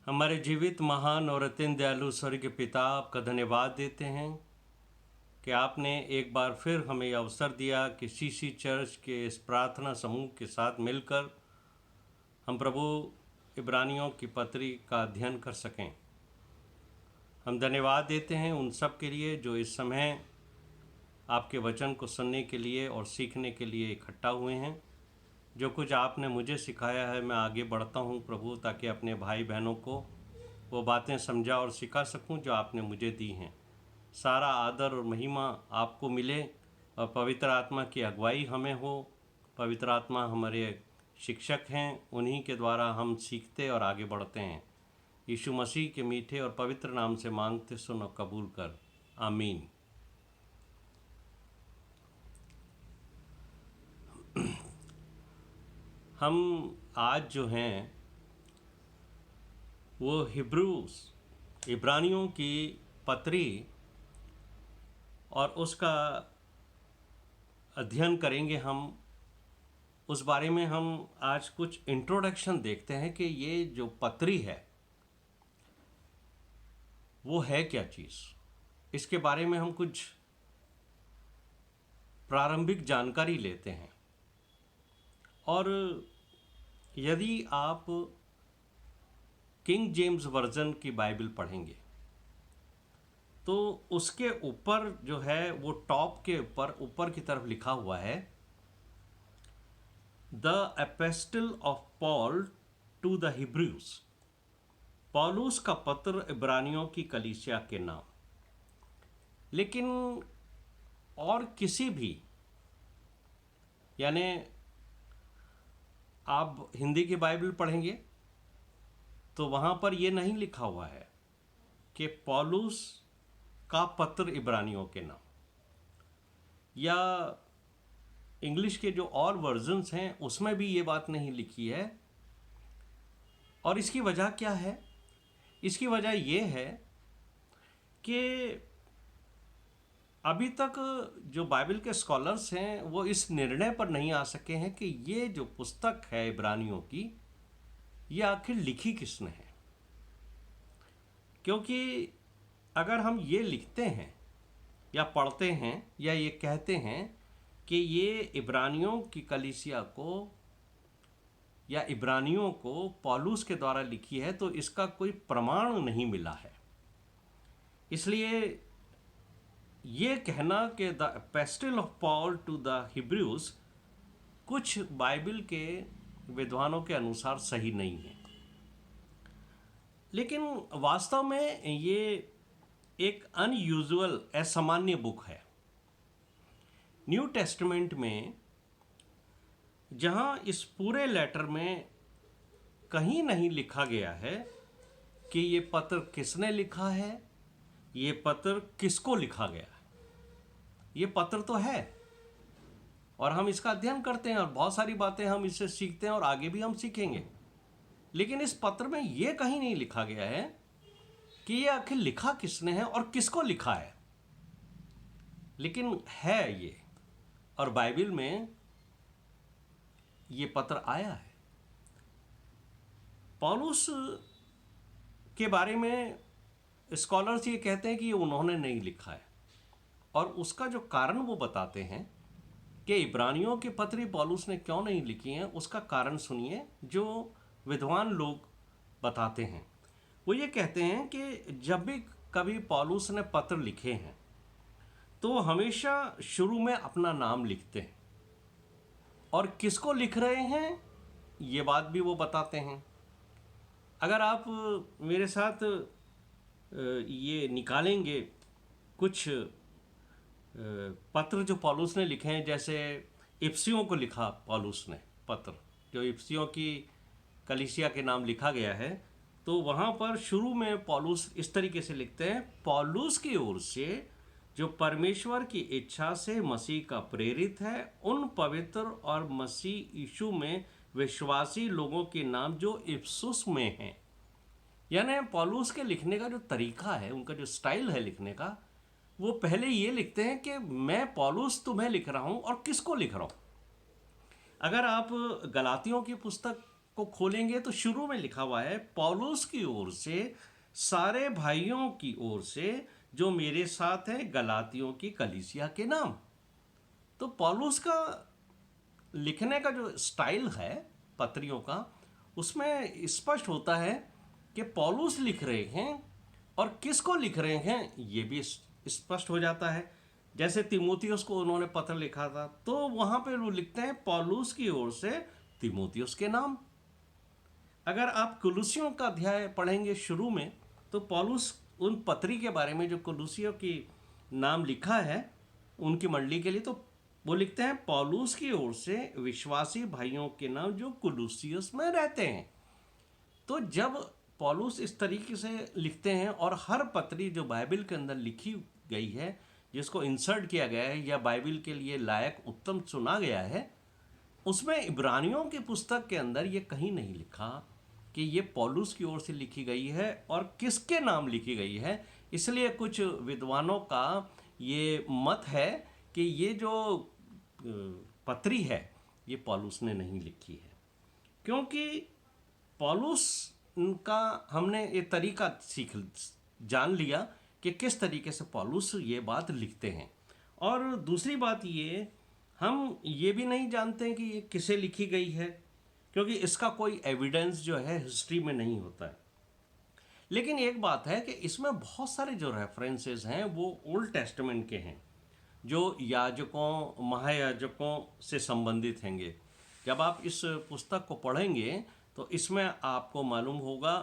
हमारे जीवित महान और अत्यंत दयालु स्वर्गीय पिता, आपका धन्यवाद देते हैं कि आपने एक बार फिर हमें यह अवसर दिया कि सीसी चर्च के इस प्रार्थना समूह के साथ मिलकर हम प्रभु इब्रानियों की पत्री का अध्ययन कर सकें। हम धन्यवाद देते हैं उन सब के लिए जो इस समय आपके वचन को सुनने के लिए और सीखने के लिए इकट्ठा हुए हैं। जो कुछ आपने मुझे सिखाया है मैं आगे बढ़ता हूँ प्रभु, ताकि अपने भाई बहनों को वो बातें समझा और सिखा सकूँ जो आपने मुझे दी हैं। सारा आदर और महिमा आपको मिले और पवित्र आत्मा की अगुवाई हमें हो। पवित्र आत्मा हमारे शिक्षक हैं, उन्हीं के द्वारा हम सीखते और आगे बढ़ते हैं। यीशु मसीह के मीठे और पवित्र नाम से मांगते सुन और कबूल कर, आमीन। हम आज जो हैं वो इब्रानियों की पत्री और उसका अध्ययन करेंगे। हम उस बारे में हम आज कुछ इंट्रोडक्शन देखते हैं कि ये जो पत्री है वो है क्या चीज़। इसके बारे में हम कुछ प्रारंभिक जानकारी लेते हैं। और यदि आप किंग जेम्स वर्जन की बाइबल पढ़ेंगे तो उसके ऊपर जो है वो टॉप के ऊपर की तरफ लिखा हुआ है, the epistle of Paul to the Hebrews, पौलुस का पत्र इब्रानियों की कलीसिया के नाम। लेकिन और किसी भी, यानी आप हिंदी की बाइबल पढ़ेंगे तो वहाँ पर ये नहीं लिखा हुआ है कि पौलुस का पत्र इब्रानियों के नाम, या इंग्लिश के जो और वर्जन्स हैं उसमें भी ये बात नहीं लिखी है। और इसकी वजह क्या है? इसकी वजह ये है कि अभी तक जो बाइबल के स्कॉलर्स हैं वो इस निर्णय पर नहीं आ सके हैं कि ये जो पुस्तक है इब्रानियों की, ये आखिर लिखी किसने है। क्योंकि अगर हम ये लिखते हैं या पढ़ते हैं या ये कहते हैं कि ये इब्रानियों की कलीसिया को या इब्रानियों को पौलुस के द्वारा लिखी है, तो इसका कोई प्रमाण नहीं मिला है। इसलिए ये कहना कि the epistle of Paul to the Hebrews कुछ बाइबल के विद्वानों के अनुसार सही नहीं है। लेकिन वास्तव में ये एक अनयूजुअल, असामान्य बुक है। न्यू टेस्टामेंट में जहाँ इस पूरे लेटर में कहीं नहीं लिखा गया है कि ये पत्र किसने लिखा है, ये पत्र किसको लिखा गया है। ये पत्र तो है और हम इसका अध्ययन करते हैं और बहुत सारी बातें हम इससे सीखते हैं और आगे भी हम सीखेंगे। लेकिन इस पत्र में ये कहीं नहीं लिखा गया है कि ये आखिर लिखा किसने है और किसको लिखा है। लेकिन है ये, और बाइबल में ये पत्र आया है। पौलुस के बारे में स्कॉलर्स ये कहते हैं कि ये उन्होंने नहीं लिखा है, और उसका जो कारण वो बताते हैं कि इब्रानियों की पत्री पौलुस ने क्यों नहीं लिखी हैं, उसका कारण सुनिए जो विद्वान लोग बताते हैं। वो ये कहते हैं कि जब भी कभी पौलुस ने पत्र लिखे हैं तो हमेशा शुरू में अपना नाम लिखते हैं, और किसको लिख रहे हैं ये बात भी वो बताते हैं। अगर आप मेरे साथ ये निकालेंगे कुछ पत्र जो पौलुस ने लिखे हैं, जैसे इफिसियों को लिखा पौलुस ने पत्र, जो इफिसियों की कलीसिया के नाम लिखा गया है, तो वहाँ पर शुरू में पौलुस इस तरीके से लिखते हैं, पौलुस की ओर से जो परमेश्वर की इच्छा से मसीह का प्रेरित है, उन पवित्र और मसीह यीशु में विश्वासी लोगों के नाम जो इफिसुस में हैं। यानी पौलुस के लिखने का जो तरीका है, उनका जो स्टाइल है लिखने का, वो पहले ये लिखते हैं कि मैं पौलुस तुम्हें लिख रहा हूँ और किसको लिख रहा हूँ। अगर आप गलातियों की पुस्तक को खोलेंगे तो शुरू में लिखा हुआ है, पौलुस की ओर से सारे भाइयों की ओर से जो मेरे साथ है गलातियों की कलीसिया के नाम। तो पौलुस का लिखने का जो स्टाइल है पत्रियों का, उसमें स्पष्ट होता है कि पौलुस लिख रहे हैं और किसको लिख रहे हैं ये भी स्पष्ट हो जाता है। जैसे तीमुथियुस को उन्होंने पत्र लिखा था तो वहां पे वो लिखते हैं पौलुस की ओर से तीमुथियुस के नाम। अगर आप कुलुसियों का अध्याय पढ़ेंगे शुरू में तो पौलुस उन पत्री के बारे में जो कुलुसियों की नाम लिखा है उनकी मंडली के लिए, तो वो लिखते हैं पौलुस की ओर से विश्वासी भाइयों के नाम जो कुलुसियस में रहते हैं। तो जब पौलुस इस तरीके से लिखते हैं और हर पत्री जो बाइबल के अंदर लिखी गई है जिसको इंसर्ट किया गया है या बाइबल के लिए लायक उत्तम चुना गया है, उसमें इब्रानियों की पुस्तक के अंदर ये कहीं नहीं लिखा कि ये पौलुस की ओर से लिखी गई है और किसके नाम लिखी गई है। इसलिए कुछ विद्वानों का ये मत है कि ये जो पत्री है ये पौलुस ने नहीं लिखी है, क्योंकि पौलुस का हमने ये तरीका जान लिया कि किस तरीके से पौलुस ये बात लिखते हैं। और दूसरी बात ये, हम ये भी नहीं जानते कि ये किसे लिखी गई है, क्योंकि इसका कोई एविडेंस जो है हिस्ट्री में नहीं होता है। लेकिन एक बात है कि इसमें बहुत सारे जो रेफरेंसेस हैं वो ओल्ड टेस्टामेंट के हैं जो याजकों महायाजकों से संबंधित हैंगे। जब आप इस पुस्तक को पढ़ेंगे तो इसमें आपको मालूम होगा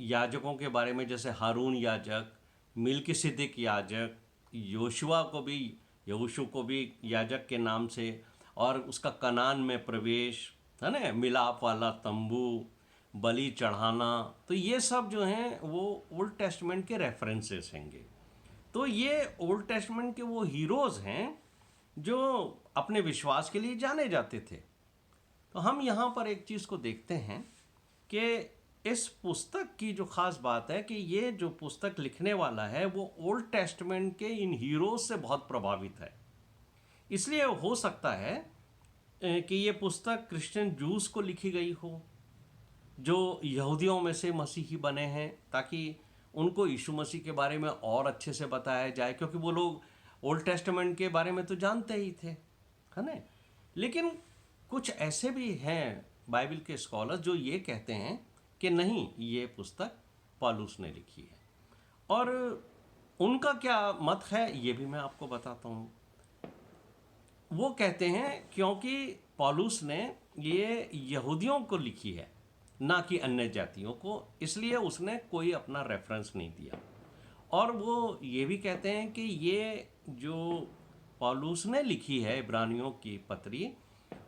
याजकों के बारे में, जैसे हारून याजक, मिल्किसिदिक याजक, यहोशू को भी याजक के नाम से, और उसका कनान में प्रवेश है ना, मिलाप वाला तंबू, बलि चढ़ाना, तो ये सब जो हैं वो ओल्ड टेस्टामेंट के रेफरेंसेस हैंगे। तो ये ओल्ड टेस्टामेंट के वो हीरोज़ हैं जो अपने विश्वास के लिए जाने जाते थे। तो हम यहाँ पर एक चीज़ को देखते हैं कि इस पुस्तक की जो ख़ास बात है कि ये जो पुस्तक लिखने वाला है वो ओल्ड टेस्टामेंट के इन हीरोज़ से बहुत प्रभावित है। इसलिए हो सकता है कि ये पुस्तक क्रिश्चियन जूस को लिखी गई हो जो यहूदियों में से मसीही बने हैं, ताकि उनको यीशु मसीह के बारे में और अच्छे से बताया जाए, क्योंकि वो लोग ओल्ड टेस्टामेंट के बारे में तो जानते ही थे, है ना। लेकिन कुछ ऐसे भी हैं बाइबल के स्कॉलर जो ये कहते हैं कि नहीं, ये पुस्तक पौलुस ने लिखी है। और उनका क्या मत है ये भी मैं आपको बताता हूँ। वो कहते हैं क्योंकि पौलुस ने ये यहूदियों को लिखी है ना कि अन्य जातियों को, इसलिए उसने कोई अपना रेफरेंस नहीं दिया। और वो ये भी कहते हैं कि ये जो पौलुस ने लिखी है इब्रानियों की पत्री,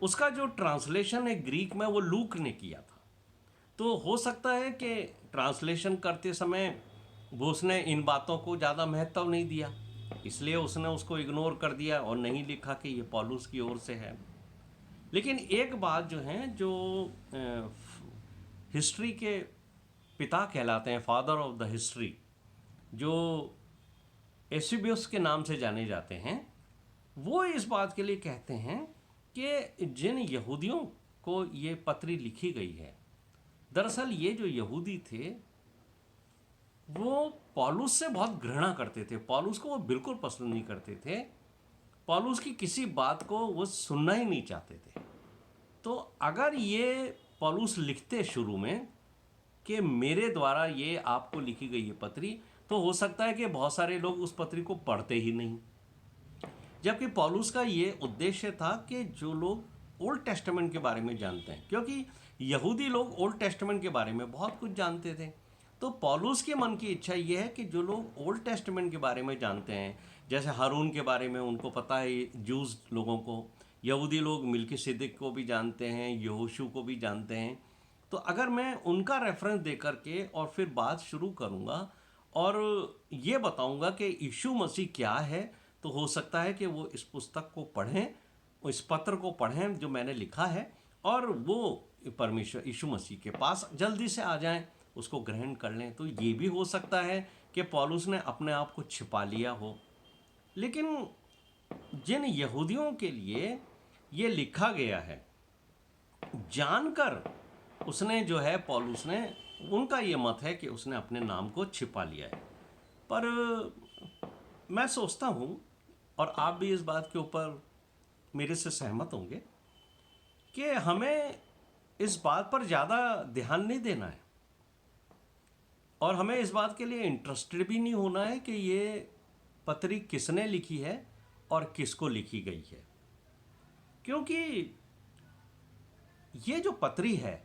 उसका जो ट्रांसलेशन है ग्रीक में वो लूक ने किया था। तो हो सकता है कि ट्रांसलेशन करते समय वो उसने इन बातों को ज़्यादा महत्व नहीं दिया, इसलिए उसने उसको इग्नोर कर दिया और नहीं लिखा कि ये पौलुस की ओर से है। लेकिन एक बात जो है, जो हिस्ट्री के पिता कहलाते हैं, फादर ऑफ द हिस्ट्री, जो एसिबियस के नाम से जाने जाते हैं, वो इस बात के लिए कहते हैं कि जिन यहूदियों को ये पत्री लिखी गई है, दरअसल ये जो यहूदी थे वो पौलुस से बहुत घृणा करते थे, पौलुस को वो बिल्कुल पसंद नहीं करते थे, पौलुस की किसी बात को वो सुनना ही नहीं चाहते थे। तो अगर ये पौलुस लिखते शुरू में कि मेरे द्वारा ये आपको लिखी गई है पत्री, तो हो सकता है कि बहुत सारे लोग उस पत्री को पढ़ते ही नहीं। जबकि पौलुस का ये उद्देश्य था कि जो लोग ओल्ड टेस्टामेंट के बारे में जानते हैं, क्योंकि यहूदी लोग ओल्ड टेस्टामेंट के बारे में बहुत कुछ जानते थे, तो पौलुस के मन की इच्छा ये है कि जो लोग ओल्ड टेस्टामेंट के बारे में जानते हैं, जैसे हारून के बारे में उनको पता है, जूस लोगों को, यहूदी लोग मिल्किसिदिक को भी जानते हैं, यहोशू को भी जानते हैं, तो अगर मैं उनका रेफरेंस दे करके और फिर बात शुरू करूँगा और ये बताऊँगा कि यीशु मसीह क्या है, तो हो सकता है कि वो इस पुस्तक को पढ़ें, इस पत्र को पढ़ें जो मैंने लिखा है, और वो परमेश्वर यीशु मसीह के पास जल्दी से आ जाएं, उसको ग्रहण कर लें। तो ये भी हो सकता है कि पौलुस ने अपने आप को छिपा लिया हो। लेकिन जिन यहूदियों के लिए ये लिखा गया है, जानकर उसने जो है पौलुस ने, उनका ये मत है कि उसने अपने नाम को छिपा लिया है। पर मैं सोचता हूँ, और आप भी इस बात के ऊपर मेरे से सहमत होंगे, कि हमें इस बात पर ज़्यादा ध्यान नहीं देना है और हमें इस बात के लिए इंटरेस्टेड भी नहीं होना है कि ये पत्री किसने लिखी है और किसको लिखी गई है। क्योंकि ये जो पत्री है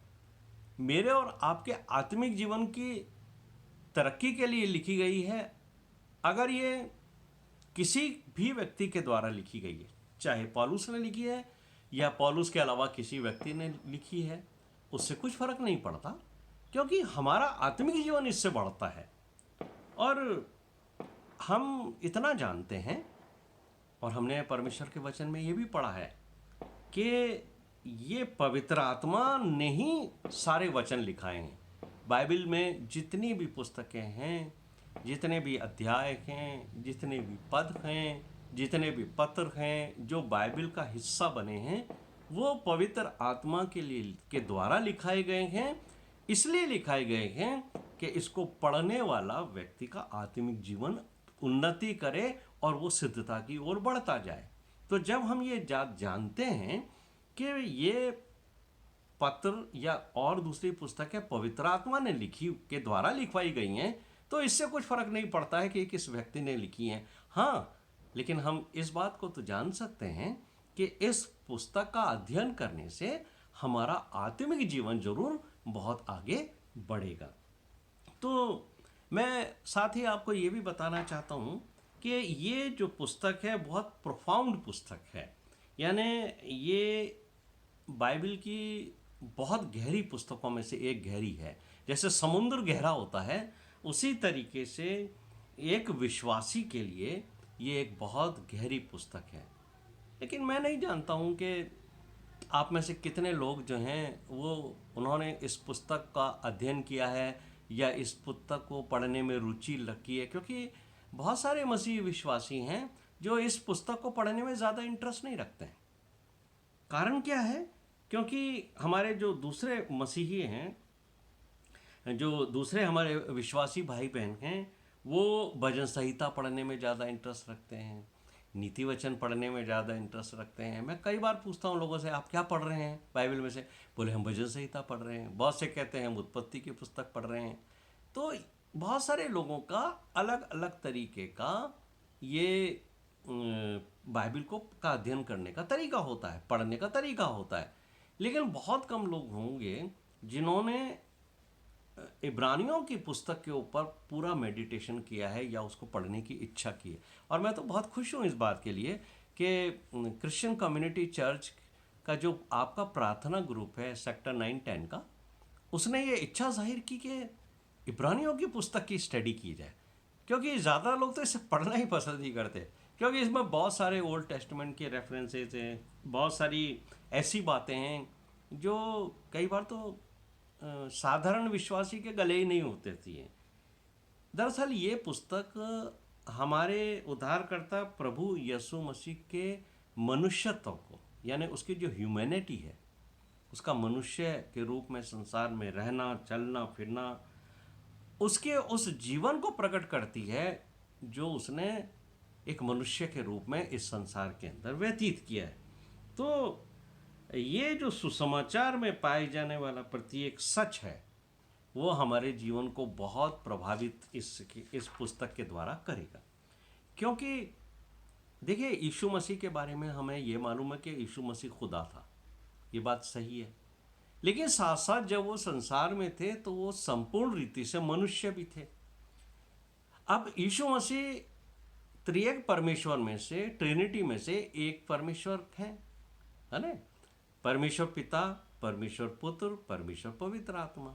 मेरे और आपके आत्मिक जीवन की तरक्की के लिए लिखी गई है। अगर ये किसी भी व्यक्ति के द्वारा लिखी गई है, चाहे पौलुस ने लिखी है या पौलुस के अलावा किसी व्यक्ति ने लिखी है, उससे कुछ फर्क नहीं पड़ता, क्योंकि हमारा आत्मिक जीवन इससे बढ़ता है। और हम इतना जानते हैं, और हमने परमेश्वर के वचन में ये भी पढ़ा है कि ये पवित्र आत्मा ने ही सारे वचन लिखाए हैं। बाइबल में जितनी भी पुस्तकें हैं, जितने भी अध्याय हैं, जितने भी पद हैं, जितने भी पत्र हैं जो बाइबल का हिस्सा बने हैं, वो पवित्र आत्मा के द्वारा लिखाए गए हैं। इसलिए लिखाए गए हैं कि इसको पढ़ने वाला व्यक्ति का आत्मिक जीवन उन्नति करे और वो सिद्धता की ओर बढ़ता जाए। तो जब हम ये जानते हैं कि ये पत्र या और दूसरी पुस्तकें पवित्र आत्मा ने लिखी के द्वारा लिखवाई गई हैं, तो इससे कुछ फर्क नहीं पड़ता है कि किस व्यक्ति ने लिखी हैं। हाँ, लेकिन हम इस बात को तो जान सकते हैं कि इस पुस्तक का अध्ययन करने से हमारा आत्मिक जीवन जरूर बहुत आगे बढ़ेगा। तो मैं साथ ही आपको ये भी बताना चाहता हूँ कि ये जो पुस्तक है बहुत प्रोफाउंड पुस्तक है। यानी ये बाइबल की बहुत गहरी पुस्तकों में से एक गहरी है। जैसे समुद्र गहरा होता है, उसी तरीके से एक विश्वासी के लिए ये एक बहुत गहरी पुस्तक है। लेकिन मैं नहीं जानता हूँ कि आप में से कितने लोग जो हैं वो उन्होंने इस पुस्तक का अध्ययन किया है या इस पुस्तक को पढ़ने में रुचि रखी है, क्योंकि बहुत सारे मसीही विश्वासी हैं जो इस पुस्तक को पढ़ने में ज़्यादा इंटरेस्ट नहीं रखते हैं। कारण क्या है? क्योंकि हमारे जो दूसरे मसीही हैं, जो दूसरे हमारे विश्वासी भाई बहन हैं, वो भजन संहिता पढ़ने में ज़्यादा इंटरेस्ट रखते हैं, नीति वचन पढ़ने में ज़्यादा इंटरेस्ट रखते हैं। मैं कई बार पूछता हूँ लोगों से, आप क्या पढ़ रहे हैं बाइबल में से? बोले हम भजन संहिता पढ़ रहे हैं। बहुत से कहते हैं हम उत्पत्ति की पुस्तक पढ़ रहे हैं। तो बहुत सारे लोगों का अलग अलग तरीके का ये बाइबल को का अध्ययन करने का तरीका होता है, पढ़ने का तरीका होता है। लेकिन बहुत कम लोग होंगे जिन्होंने इब्रानियों की पुस्तक के ऊपर पूरा मेडिटेशन किया है या उसको पढ़ने की इच्छा की है। और मैं तो बहुत खुश हूँ इस बात के लिए कि क्रिश्चियन कम्युनिटी चर्च का जो आपका प्रार्थना ग्रुप है सेक्टर 9-10 का, उसने ये इच्छा जाहिर की कि इब्रानियों की पुस्तक की स्टडी की जाए। क्योंकि ज़्यादा लोग तो इसे पढ़ना ही पसंद नहीं करते, क्योंकि इसमें बहुत सारे ओल्ड टेस्टमेंट के रेफरेंसेस हैं, बहुत सारी ऐसी बातें हैं जो कई बार तो साधारण विश्वासी के गले ही नहीं उतरती हैं। दरअसल ये पुस्तक हमारे उद्धारकर्ता प्रभु यीशु मसीह के मनुष्यत्व को, यानी उसकी जो ह्यूमैनिटी है, उसका मनुष्य के रूप में संसार में रहना, चलना फिरना, उसके उस जीवन को प्रकट करती है जो उसने एक मनुष्य के रूप में इस संसार के अंदर व्यतीत किया है। तो ये जो सुसमाचार में पाए जाने वाला प्रत्येक सच है, वो हमारे जीवन को बहुत प्रभावित इस पुस्तक के द्वारा करेगा। क्योंकि देखिए, यीशु मसीह के बारे में हमें ये मालूम है कि यीशु मसीह खुदा था, ये बात सही है। लेकिन साथ साथ जब वो संसार में थे तो वो संपूर्ण रीति से मनुष्य भी थे। अब यीशु मसीह त्रिएक परमेश्वर में से, ट्रिनिटी में से एक परमेश्वर है ना? परमेश्वर पिता, परमेश्वर पुत्र, परमेश्वर पवित्र आत्मा।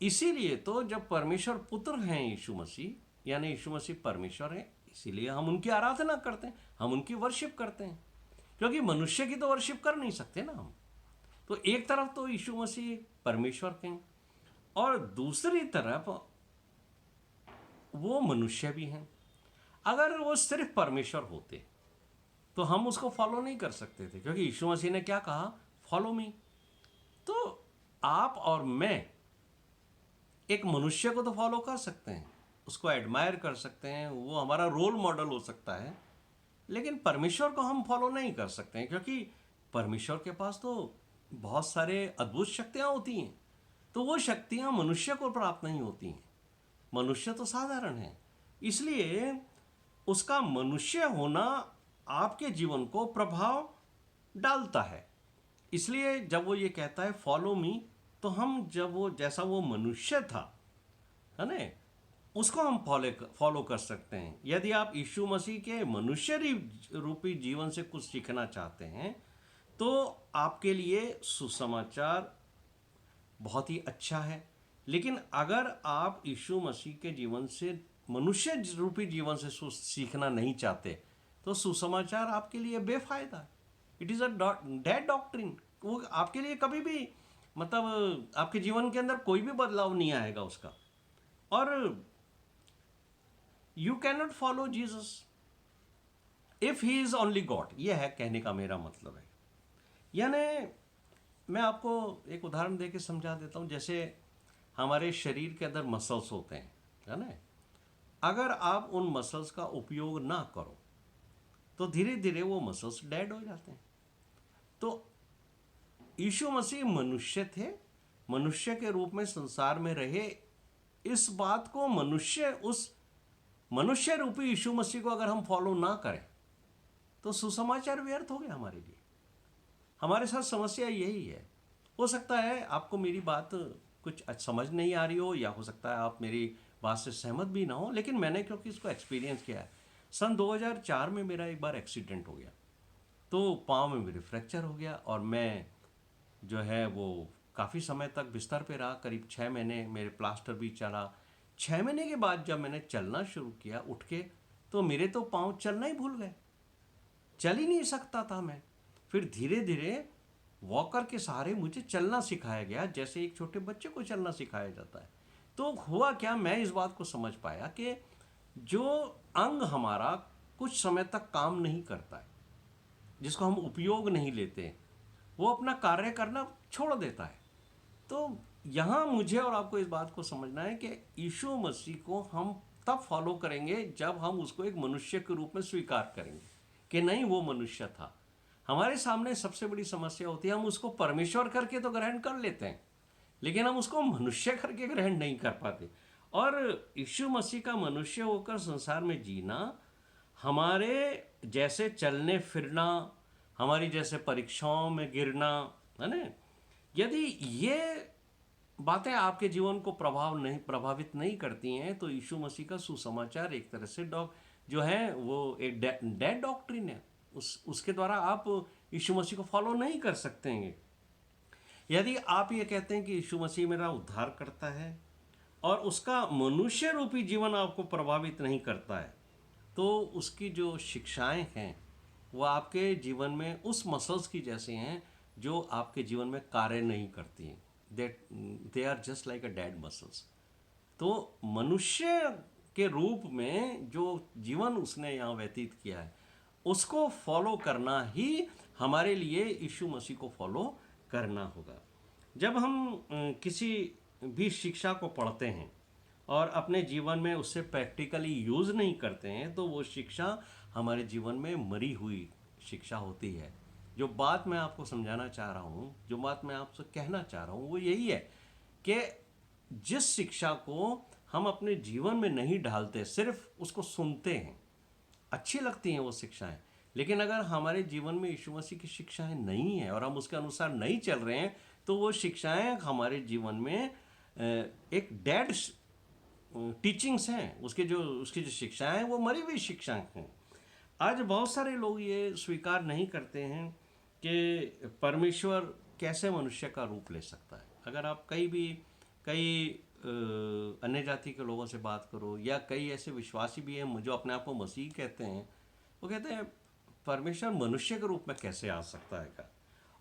इसीलिए तो जब परमेश्वर पुत्र हैं यीशु मसीह, यानी यीशु मसीह परमेश्वर हैं, इसीलिए हम उनकी आराधना करते हैं, हम उनकी वर्शिप करते हैं। क्योंकि मनुष्य की तो वर्शिप कर नहीं सकते ना हम। तो एक तरफ तो यीशु मसीह परमेश्वर हैं और दूसरी तरफ वो मनुष्य भी हैं। अगर वो सिर्फ परमेश्वर होते तो हम उसको फॉलो नहीं कर सकते थे, क्योंकि यीशु मसीह ने क्या कहा? Follow me. तो आप और मैं एक मनुष्य को तो फॉलो कर सकते हैं, उसको एडमायर कर सकते हैं, वो हमारा रोल मॉडल हो सकता है, लेकिन परमेश्वर को हम फॉलो नहीं कर सकते हैं, क्योंकि परमेश्वर के पास तो बहुत सारे अद्भुत शक्तियां होती हैं। तो वो शक्तियां मनुष्य को प्राप्त नहीं होती हैं। मनुष्य तो साधारण है, इसलिए उसका मनुष्य होना आपके जीवन को प्रभाव डालता है। इसलिए जब वो ये कहता है फॉलो मी, तो हम जब वो जैसा वो मनुष्य था, है ना, उसको हम फॉलो कर सकते हैं। यदि आप यीशु मसीह के मनुष्य रूपी जीवन से कुछ सीखना चाहते हैं तो आपके लिए सुसमाचार बहुत ही अच्छा है। लेकिन अगर आप यीशु मसीह के जीवन से मनुष्य रूपी जीवन से सीखना नहीं चाहते तो सुसमाचार आपके लिए बेफायदा है। It is a dead doctrine. वो आपके लिए कभी भी मतलब आपके जीवन के अंदर कोई भी बदलाव नहीं आएगा उसका। और you can not follow Jesus if he is only God, यह है कहने का मेरा मतलब है। यानी मैं आपको एक उदाहरण दे के समझा देता हूँ। जैसे हमारे शरीर के अंदर मसल्स होते हैं, है ना, अगर आप उन मसल्स का उपयोग ना करो तो धीरे धीरे वो मसल्स डेड हो जाते हैं। तो यीशु मसीह मनुष्य थे, मनुष्य के रूप में संसार में रहे। इस बात को उस मनुष्य रूपी यीशु मसीह को अगर हम फॉलो ना करें तो सुसमाचार व्यर्थ हो गया हमारे लिए। हमारे साथ समस्या यही है। हो सकता है आपको मेरी बात कुछ समझ नहीं आ रही हो, या हो सकता है आप मेरी बात से सहमत भी ना हो, लेकिन मैंने क्योंकि इसको एक्सपीरियंस किया है। सन 2004 में मेरा एक बार एक्सीडेंट हो गया, तो पाँव में मेरे फ्रैक्चर हो गया और मैं जो है वो काफ़ी समय तक बिस्तर पे रहा, करीब 6 महीने मेरे प्लास्टर भी चला। 6 महीने के बाद जब मैंने चलना शुरू किया उठ के, तो मेरे तो पाँव चलना ही भूल गए, चल ही नहीं सकता था मैं। फिर धीरे धीरे वॉकर के सहारे मुझे चलना सिखाया गया, जैसे एक छोटे बच्चे को चलना सिखाया जाता है। तो हुआ क्या, मैं इस बात को समझ पाया कि जो अंग हमारा कुछ समय तक काम नहीं करता है, जिसको हम उपयोग नहीं लेते, वो अपना कार्य करना छोड़ देता है। तो यहाँ मुझे और आपको इस बात को समझना है कि यीशु मसीह को हम तब फॉलो करेंगे जब हम उसको एक मनुष्य के रूप में स्वीकार करेंगे कि नहीं वो मनुष्य था। हमारे सामने सबसे बड़ी समस्या होती है, हम उसको परमेश्वर करके तो ग्रहण कर लेते हैं, लेकिन हम उसको मनुष्य करके ग्रहण नहीं कर पाते। और यीशु मसीह का मनुष्य होकर संसार में जीना, हमारे जैसे चलने फिरना, हमारी जैसे परीक्षाओं में गिरना, है ना, यदि ये बातें आपके जीवन को प्रभावित नहीं करती हैं तो यीशु मसीह का सुसमाचार एक तरह से जो है वो एक डेड डॉक्ट्रिन है। उसके द्वारा आप यीशु मसीह को फॉलो नहीं कर सकते हैं। यदि आप ये कहते हैं कि यीशु मसीह मेरा उद्धार करता है और उसका मनुष्य रूपी जीवन आपको प्रभावित नहीं करता है, तो उसकी जो शिक्षाएं हैं वो आपके जीवन में उस मसल्स की जैसी हैं जो आपके जीवन में कार्य नहीं करती हैं। They are just like a dead muscles. तो मनुष्य के रूप में जो जीवन उसने यहाँ व्यतीत किया है उसको फॉलो करना ही हमारे लिए यीशु मसीह को फॉलो करना होगा। जब हम किसी भी शिक्षा को पढ़ते हैं और अपने जीवन में उससे प्रैक्टिकली यूज़ नहीं करते हैं तो वो शिक्षा हमारे जीवन में मरी हुई शिक्षा होती है। जो बात मैं आपको समझाना चाह रहा हूँ, जो बात मैं आपसे कहना चाह रहा हूँ, वो यही है कि जिस शिक्षा को हम अपने जीवन में नहीं ढालते, सिर्फ उसको सुनते हैं, अच्छी लगती हैं वो शिक्षाएं, लेकिन अगर हमारे जीवन में यीशु मसीह की शिक्षाएं नहीं है और हम उसके अनुसार नहीं चल रहे हैं तो वो शिक्षाएं हमारे जीवन में एक डेड टीचिंग्स हैं। उसकी जो शिक्षाएं हैं वो मरी हुई शिक्षाएं हैं। आज बहुत सारे लोग ये स्वीकार नहीं करते हैं कि परमेश्वर कैसे मनुष्य का रूप ले सकता है। अगर आप कई अन्य जाति के लोगों से बात करो, या कई ऐसे विश्वासी भी हैं जो अपने आप को मसीह कहते हैं, वो कहते हैं परमेश्वर मनुष्य के रूप में कैसे आ सकता है का।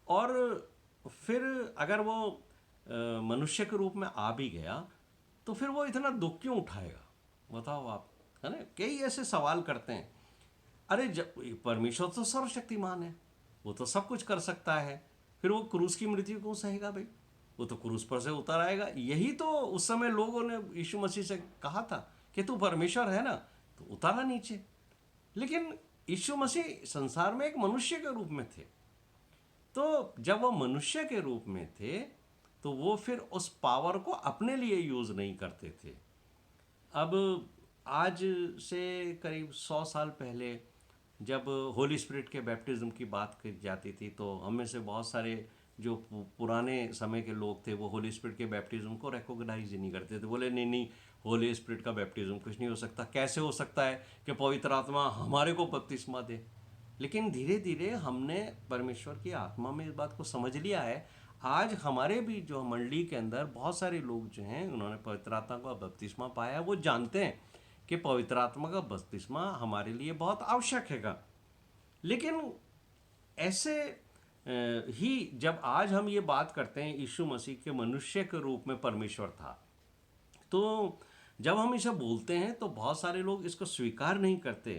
और फिर अगर वो मनुष्य के रूप में आ भी गया तो फिर वो इतना दुख क्यों उठाएगा, बताओ आप, है ना। कई ऐसे सवाल करते हैं, अरे जब परमेश्वर तो सर्वशक्तिमान है, वो तो सब कुछ कर सकता है, फिर वो क्रूस की मृत्यु क्यों सहेगा भाई। वो तो क्रूस पर से उतर आएगा। यही तो उस समय लोगों ने यीशु मसीह से कहा था कि तू परमेश्वर है ना, तो उतारा नीचे। लेकिन यीशु मसीह संसार में एक मनुष्य के रूप में थे, तो जब वो मनुष्य के रूप में थे तो वो फिर उस पावर को अपने लिए यूज नहीं करते थे। अब आज से करीब 100 साल पहले जब होली स्पिरिट के बैप्टिज्म की बात की जाती थी, तो हम में से बहुत सारे जो पुराने समय के लोग थे वो होली स्पिरिट के बैप्टिज्म को रिकॉग्नाइज ही नहीं करते थे। बोले नहीं नहीं, होली स्पिरिट का बैप्टिज्म कुछ नहीं हो सकता, कैसे हो सकता है कि पवित्र आत्मा हमारे को बपतिस्मा दे। लेकिन धीरे धीरे हमने परमेश्वर की आत्मा में इस बात को समझ लिया है। आज हमारे भी जो मंडली के अंदर बहुत सारे लोग जो हैं उन्होंने पवित्र आत्मा का बपतिस्मा पाया है। वो जानते हैं कि पवित्र आत्मा का बपतिस्मा हमारे लिए बहुत आवश्यक है। लेकिन ऐसे ही जब आज हम ये बात करते हैं यीशु मसीह के मनुष्य के रूप में परमेश्वर था, तो जब हम इसे बोलते हैं तो बहुत सारे लोग इसको स्वीकार नहीं करते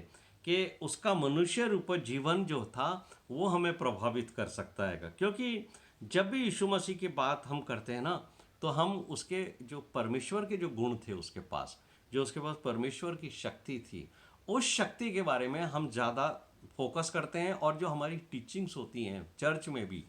कि उसका मनुष्य रूप जीवन जो था वो हमें प्रभावित कर सकता है। क्योंकि जब भी यीशु मसीह की बात हम करते हैं ना, तो हम उसके जो परमेश्वर के जो गुण थे उसके पास, जो उसके पास परमेश्वर की शक्ति थी, उस शक्ति के बारे में हम ज़्यादा फोकस करते हैं। और जो हमारी टीचिंग्स होती हैं चर्च में भी,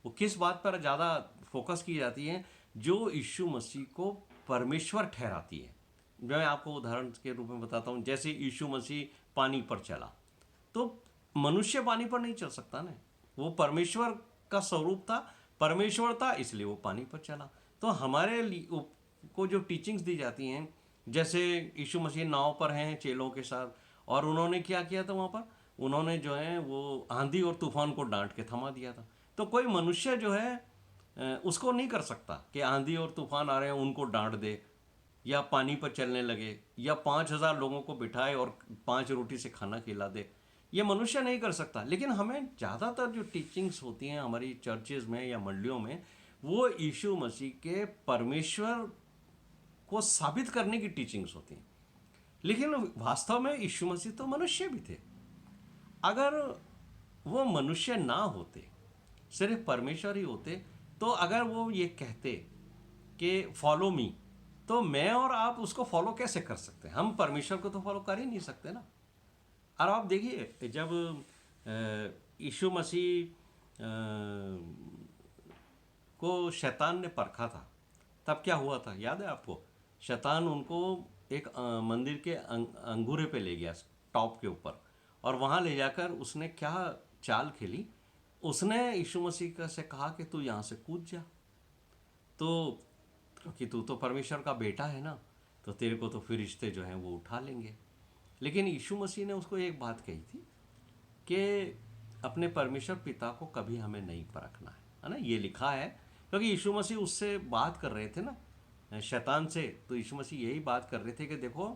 वो किस बात पर ज़्यादा फोकस की जाती हैं, जो यीशु मसीह को परमेश्वर ठहराती है। मैं आपको उदाहरण के रूप में बताता हूँ। जैसे यीशु मसीह पानी पर चला, तो मनुष्य पानी पर नहीं चल सकता ना, वो परमेश्वर का स्वरूप था, परमेश्वर था, इसलिए वो पानी पर चला। तो हमारे को जो टीचिंग्स दी जाती हैं, जैसे यीशु मसीह नाव पर हैं चेलों के साथ, और उन्होंने क्या किया था वहाँ पर, उन्होंने जो है वो आंधी और तूफान को डांट के थमा दिया था। तो कोई मनुष्य जो है उसको नहीं कर सकता कि आंधी और तूफान आ रहे हैं उनको डांट दे, या पानी पर चलने लगे, या 5,000 लोगों को बिठाए और 5 रोटी से खाना खिला दे। ये मनुष्य नहीं कर सकता। लेकिन हमें ज़्यादातर जो टीचिंग्स होती हैं हमारी चर्चेज में या मंडलियों में, वो यीशु मसीह के परमेश्वर को साबित करने की टीचिंग्स होती हैं। लेकिन वास्तव में यीशु मसीह तो मनुष्य भी थे। अगर वो मनुष्य ना होते, सिर्फ परमेश्वर ही होते, तो अगर वो ये कहते कि फॉलो मी, तो मैं और आप उसको फॉलो कैसे कर सकते हैं? हम परमेश्वर को तो फॉलो कर ही नहीं सकते ना। और आप देखिए, जब यीशु मसीह को शैतान ने परखा था, तब क्या हुआ था याद है आपको? शैतान उनको एक मंदिर के अंगूरे पे ले गया, टॉप के ऊपर, और वहाँ ले जाकर उसने क्या चाल खेली, उसने यीशु मसीह से कहा कि तू यहाँ से कूद जा। तो क्योंकि तू तो परमेश्वर का बेटा है ना, तो तेरे को तो फरिश्ते जो हैं वो उठा लेंगे। लेकिन यीशु मसीह ने उसको एक बात कही थी कि अपने परमेश्वर पिता को कभी हमें नहीं परखना है ना। ये लिखा है, क्योंकि यीशु मसीह उससे बात कर रहे थे ना शैतान से, तो यीशु मसीह यही बात कर रहे थे कि देखो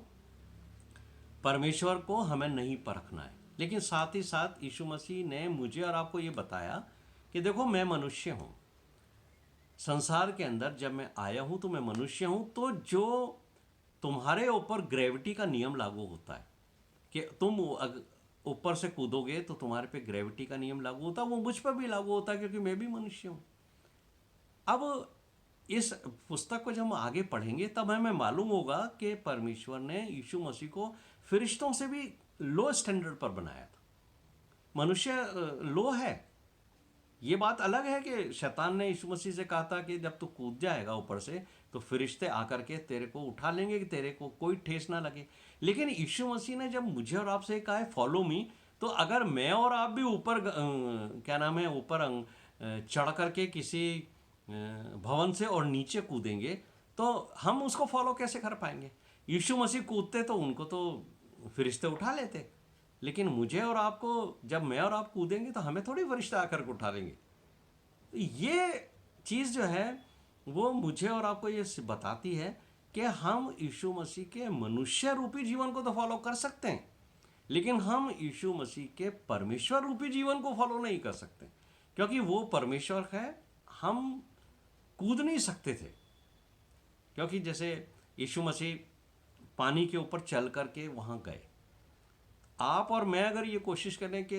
परमेश्वर को हमें नहीं परखना है। लेकिन साथ ही साथ यीशु मसीह ने मुझे और आपको ये बताया कि देखो मैं मनुष्य हूँ, संसार के अंदर जब मैं आया हूँ तो मैं मनुष्य हूँ। तो जो तुम्हारे ऊपर ग्रेविटी का नियम लागू होता है कि तुम ऊपर से कूदोगे तो तुम्हारे पे ग्रेविटी का नियम लागू होता है, वो मुझ पर भी लागू होता है, क्योंकि मैं भी मनुष्य हूँ। अब इस पुस्तक को जब हम आगे पढ़ेंगे तब हमें मालूम होगा कि परमेश्वर ने यीशु मसीह को फरिश्तों से भी लो स्टैंडर्ड पर बनाया था। मनुष्य लो है, ये बात अलग है कि शैतान ने यीशु मसीह से कहा था कि जब तू कूद जाएगा ऊपर से तो फरिश्ते आकर के तेरे को उठा लेंगे कि तेरे को कोई ठेस ना लगे। लेकिन यीशु मसीह ने जब मुझे और आपसे कहा है फॉलो मी, तो अगर मैं और आप भी ऊपर क्या नाम है ऊपर चढ़ करके किसी भवन से और नीचे कूदेंगे तो हम उसको फॉलो कैसे कर पाएंगे? यीशु मसीह कूदते तो उनको तो फरिश्ते उठा लेते, लेकिन मुझे और आपको जब मैं और आप कूदेंगे तो हमें थोड़ी फरिश्ते आकर के उठा लेंगे। ये चीज़ जो है वो मुझे और आपको ये बताती है कि हम यीशु मसीह के मनुष्य रूपी जीवन को तो फॉलो कर सकते हैं, लेकिन हम यीशु मसीह के परमेश्वर रूपी जीवन को फॉलो नहीं कर सकते, क्योंकि वो परमेश्वर है, हम कूद नहीं सकते थे। क्योंकि जैसे यीशु मसीह पानी के ऊपर चल करके वहाँ गए, आप और मैं अगर ये कोशिश करें कि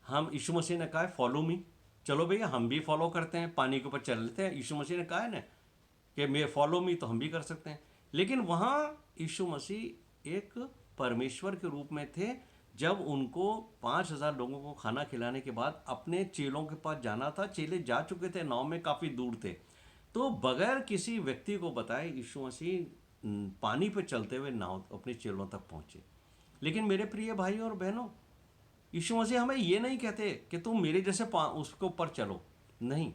हम यीशु मसीह ने कहा फॉलो मी, चलो भैया हम भी फॉलो करते हैं, पानी के ऊपर चल लेते हैं। यीशु मसीह ने कहा है ना कि मे फॉलो मी, तो हम भी कर सकते हैं। लेकिन वहाँ यीशु मसीह एक परमेश्वर के रूप में थे। जब उनको 5,000 लोगों को खाना खिलाने के बाद अपने चेलों के पास जाना था, चेले जा चुके थे, नाव में काफ़ी दूर थे, तो बगैर किसी व्यक्ति को बताए यीशु मसीह पानी पर चलते हुए नाव अपने चेलों तक पहुँचे। लेकिन मेरे प्रिय भाई और बहनों, यीशु मसीह हमें ये नहीं कहते कि तुम मेरे जैसे उसके ऊपर चलो। नहीं,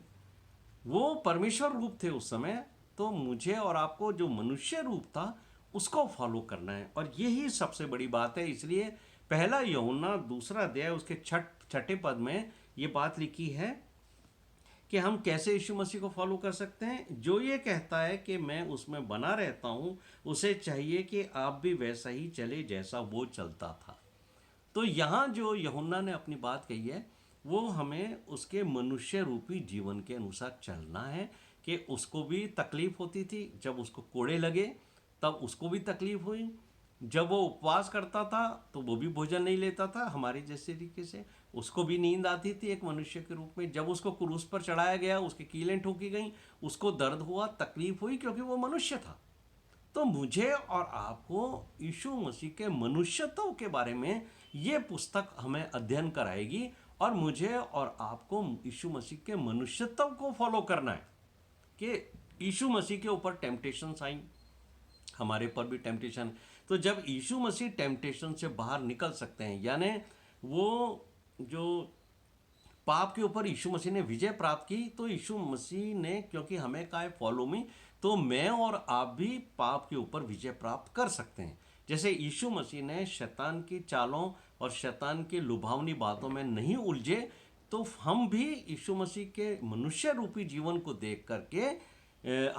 वो परमेश्वर रूप थे उस समय, तो मुझे और आपको जो मनुष्य रूप था उसको फॉलो करना है, और यही सबसे बड़ी बात है। इसलिए पहला यूहन्ना 2 अध्याय उसके छठे पद में ये बात लिखी है कि हम कैसे यीशु मसीह को फॉलो कर सकते हैं। जो ये कहता है कि मैं उसमें बना रहता हूँ, उसे चाहिए कि आप भी वैसा ही चले जैसा वो चलता था। तो यहाँ जो यूहन्ना ने अपनी बात कही है, वो हमें उसके मनुष्य रूपी जीवन के अनुसार चलना है। कि उसको भी तकलीफ होती थी, जब उसको कोड़े लगे तब उसको भी तकलीफ हुई। जब वो उपवास करता था तो वो भी भोजन नहीं लेता था हमारे जैसे तरीके से, उसको भी नींद आती थी एक मनुष्य के रूप में। जब उसको क्रूस पर चढ़ाया गया, उसकी कीलें ठोकी गई, उसको दर्द हुआ, तकलीफ हुई, क्योंकि वो मनुष्य था। तो मुझे और आपको यीशु मसीह के मनुष्यत्व के बारे में ये पुस्तक हमें अध्ययन कराएगी, और मुझे और आपको यीशु मसीह के मनुष्यत्व को फॉलो करना है। कि यीशु मसीह के ऊपर टेम्पटेशंस आई, हमारे पर भी टेम्पटेशन। तो जब यीशु मसीह टेम्पटेशन से बाहर निकल सकते हैं, यानी वो जो पाप के ऊपर यीशु मसीह ने विजय प्राप्त की, तो यीशु मसीह ने क्योंकि हमें कहा है फॉलो मी, तो मैं और आप भी पाप के ऊपर विजय प्राप्त कर सकते हैं। जैसे यीशु मसीह ने शैतान की चालों और शैतान की लुभावनी बातों में नहीं उलझे, तो हम भी यीशु मसीह के मनुष्य रूपी जीवन को देख करके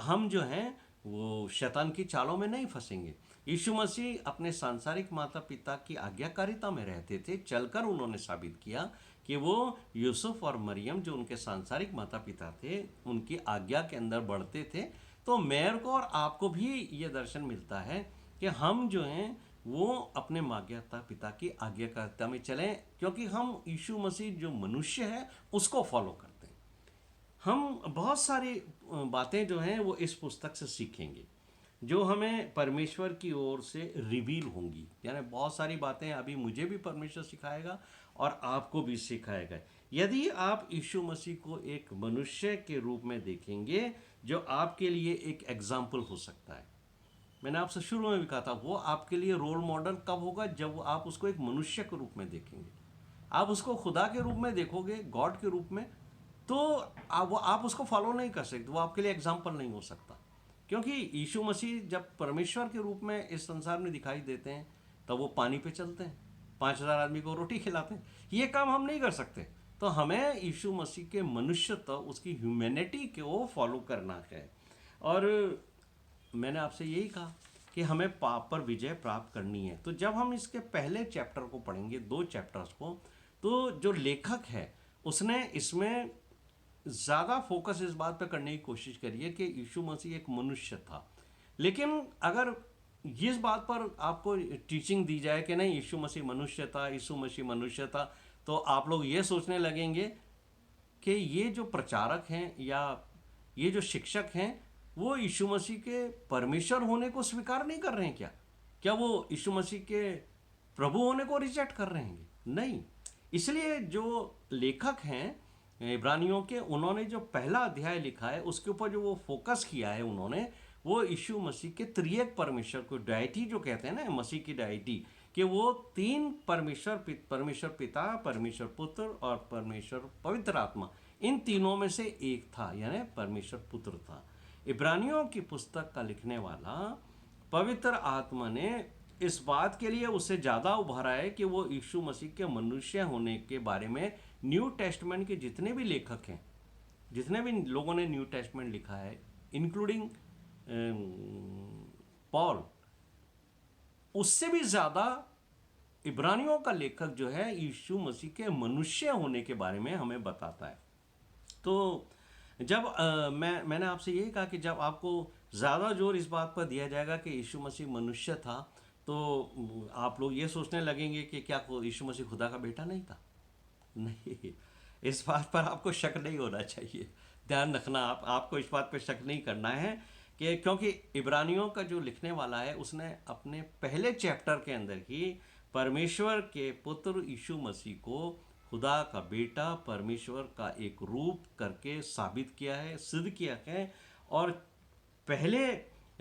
हम जो हैं वो शैतान की चालों में नहीं फंसेंगे। यीशु मसीह अपने सांसारिक माता पिता की आज्ञाकारिता में रहते थे। चलकर उन्होंने साबित किया कि वो यूसुफ और मरियम जो उनके सांसारिक माता पिता थे, उनकी आज्ञा के अंदर बढ़ते थे। तो मेरे को और आपको भी ये दर्शन मिलता है कि हम जो हैं वो अपने माता पिता की आज्ञाकारिता में चलें, क्योंकि हम यीशु मसीह जो मनुष्य है उसको फॉलो करते हैं। हम बहुत सारी बातें जो हैं वो इस पुस्तक से सीखेंगे, जो हमें परमेश्वर की ओर से रिवील होंगी। यानी बहुत सारी बातें अभी मुझे भी परमेश्वर सिखाएगा और आपको भी सिखाएगा। यदि आप यीशु मसीह को एक मनुष्य के रूप में देखेंगे, जो आपके लिए एक एग्जाम्पल हो सकता है। मैंने आपसे शुरू में भी कहा था, वो आपके लिए रोल मॉडल कब होगा? जब आप उसको एक मनुष्य के रूप में देखेंगे। आप उसको खुदा के रूप में देखोगे, गॉड के रूप में, तो आप उसको फॉलो नहीं कर सकते, वो आपके लिए एग्जाम्पल नहीं हो सकता। क्योंकि यीशु मसीह जब परमेश्वर के रूप में इस संसार में दिखाई देते हैं, तब वो पानी पे चलते हैं, 5,000 आदमी को रोटी खिलाते हैं। ये काम हम नहीं कर सकते। तो हमें यीशु मसीह के मनुष्यत्व, उसकी ह्यूमैनिटी को फॉलो करना है। और मैंने आपसे यही कहा कि हमें पाप पर विजय प्राप्त करनी है। तो जब हम इसके पहले चैप्टर को पढ़ेंगे, 2 चैप्टर्स को, तो जो लेखक है उसने इसमें ज़्यादा फोकस इस बात पर करने की कोशिश करी है कि यीशु मसीह एक मनुष्य था। लेकिन अगर इस बात पर आपको टीचिंग दी जाए कि नहीं यीशु मसीह मनुष्य था, यीशु मसीह मनुष्य था, तो आप लोग ये सोचने लगेंगे कि ये जो प्रचारक हैं या ये जो शिक्षक हैं, वो यीशु मसीह के परमेश्वर होने को स्वीकार नहीं कर रहे हैं क्या? क्या वो यीशु मसीह के प्रभु होने को रिजेक्ट कर रहे हैं? नहीं। इसलिए जो लेखक हैं इब्रानियों के, उन्होंने जो पहला अध्याय लिखा है उसके ऊपर जो वो फोकस किया है उन्होंने, वो यीशु मसीह के त्रिएक परमेश्वर को, डायटी जो कहते हैं ना, मसीह की डायटी, कि वो 3 परमेश्वर पिता, परमेश्वर पुत्र और परमेश्वर पवित्र आत्मा, इन तीनों में से एक था, यानी परमेश्वर पुत्र था। इब्रानियों की पुस्तक का लिखने वाला पवित्र आत्मा ने इस बात के लिए उससे ज़्यादा उभारा है कि वो यीशु मसीह के मनुष्य होने के बारे में न्यू टेस्टमेंट के जितने भी लेखक हैं, जितने भी लोगों ने न्यू टेस्टमेंट लिखा है, इंक्लूडिंग पॉल, उससे भी ज़्यादा इब्रानियों का लेखक जो है यीशु मसीह के मनुष्य होने के बारे में हमें बताता है। तो जब मैंने आपसे यही कहा कि जब आपको ज़्यादा जोर इस बात पर दिया जाएगा कि यीशु मसीह मनुष्य था, तो आप लोग ये सोचने लगेंगे कि क्या यीशु मसीह खुदा का बेटा नहीं था? नहीं, इस बात पर आपको शक नहीं होना चाहिए। ध्यान रखना, आपको इस बात पर शक नहीं करना है कि क्योंकि इब्रानियों का जो लिखने वाला है उसने अपने पहले चैप्टर के अंदर ही परमेश्वर के पुत्र यीशु मसीह को खुदा का बेटा, परमेश्वर का एक रूप करके साबित किया है, सिद्ध किया है। और पहले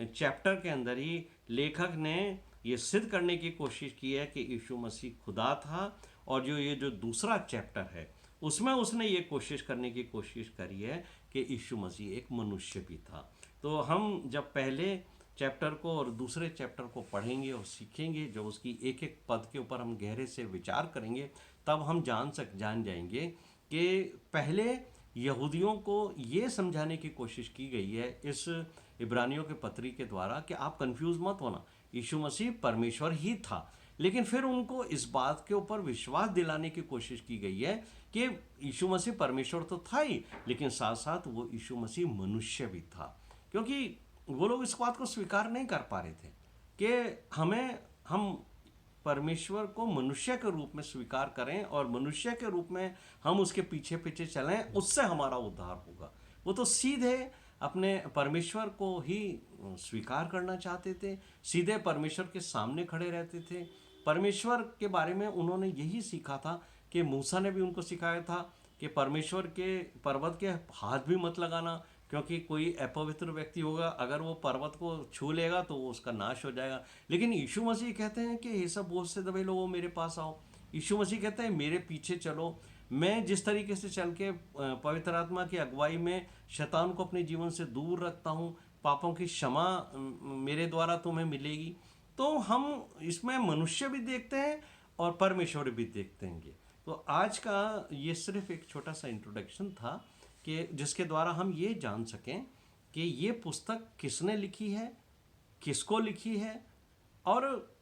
चैप्टर के अंदर ही लेखक ने ये सिद्ध करने की कोशिश की है कि यीशु मसीह खुदा था। और जो दूसरा चैप्टर है उसमें उसने ये कोशिश करने की कोशिश करी है कि यीशु मसीह एक मनुष्य भी था। तो हम जब पहले चैप्टर को और दूसरे चैप्टर को पढ़ेंगे और सीखेंगे, जो उसकी एक एक पद के ऊपर हम गहरे से विचार करेंगे, तब हम जान जाएंगे कि पहले यहूदियों को ये समझाने की कोशिश की गई है इस इब्रानियों के पत्री के द्वारा कि आप कंफ्यूज मत होना, यीशु मसीह परमेश्वर ही था। लेकिन फिर उनको इस बात के ऊपर विश्वास दिलाने की कोशिश की गई है कि यीशु मसीह परमेश्वर तो था ही, लेकिन साथ साथ वो यीशु मसीह मनुष्य भी था। क्योंकि वो लोग इस बात को स्वीकार नहीं कर पा रहे थे कि हम परमेश्वर को मनुष्य के रूप में स्वीकार करें और मनुष्य के रूप में हम उसके पीछे पीछे चलें, उससे हमारा उद्धार होगा। वो तो सीधे अपने परमेश्वर को ही स्वीकार करना चाहते थे, सीधे परमेश्वर के सामने खड़े रहते थे। परमेश्वर के बारे में उन्होंने यही सीखा था कि मूसा ने भी उनको सिखाया था कि परमेश्वर के पर्वत के हाथ भी मत लगाना, क्योंकि कोई अपवित्र व्यक्ति होगा, अगर वो पर्वत को छू लेगा तो वो उसका नाश हो जाएगा। लेकिन यीशु मसीह कहते हैं कि ये सब बोझ से दबे लोगों मेरे पास आओ। यीशु मसीह कहते हैं मेरे पीछे चलो। मैं जिस तरीके से चल के पवित्र आत्मा की अगुवाई में शैतान को अपने जीवन से दूर रखता हूँ, पापों की क्षमा मेरे द्वारा तुम्हें मिलेगी। तो हम इसमें मनुष्य भी देखते हैं और परमेश्वर भी देखते हैं। तो आज का ये सिर्फ एक छोटा सा इंट्रोडक्शन था कि जिसके द्वारा हम ये जान सकें कि ये पुस्तक किसने लिखी है, किसको लिखी है और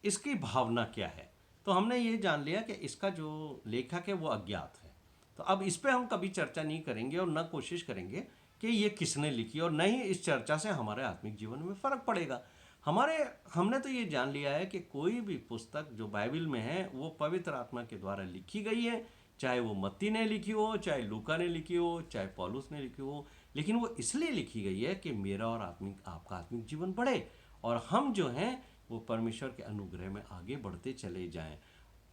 इसकी भावना क्या है। तो हमने ये जान लिया कि इसका जो लेखक है वो अज्ञात है। तो अब इस पे हम कभी चर्चा नहीं करेंगे और न कोशिश करेंगे कि ये किसने लिखी, और न ही इस चर्चा से हमारे आत्मिक जीवन में फ़र्क पड़ेगा। हमने तो ये जान लिया है कि कोई भी पुस्तक जो बाइबल में है वो पवित्र आत्मा के द्वारा लिखी गई है, चाहे वो मत्ती ने लिखी हो, चाहे लूका ने लिखी हो, चाहे पौलुस ने लिखी हो। लेकिन वो इसलिए लिखी गई है कि मेरा और आपका आत्मिक जीवन बढ़े और हम जो हैं वो परमेश्वर के अनुग्रह में आगे बढ़ते चले जाएं।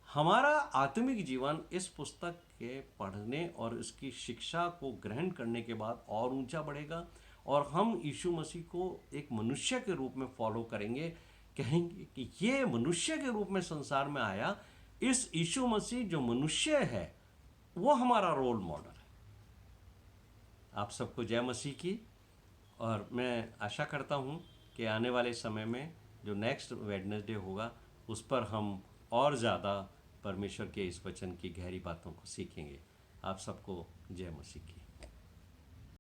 हमारा आत्मिक जीवन इस पुस्तक के पढ़ने और इसकी शिक्षा को ग्रहण करने के बाद और ऊंचा बढ़ेगा और हम यीशु मसीह को एक मनुष्य के रूप में फॉलो करेंगे, कहेंगे कि ये मनुष्य के रूप में संसार में आया। इस यीशु मसीह जो मनुष्य है वो हमारा रोल मॉडल है। आप सबको जय मसीह की। और मैं आशा करता हूँ कि आने वाले समय में जो नेक्स्ट वेडनेसडे होगा उस पर हम और ज़्यादा परमेश्वर के इस वचन की गहरी बातों को सीखेंगे। आप सबको जय मसीह की।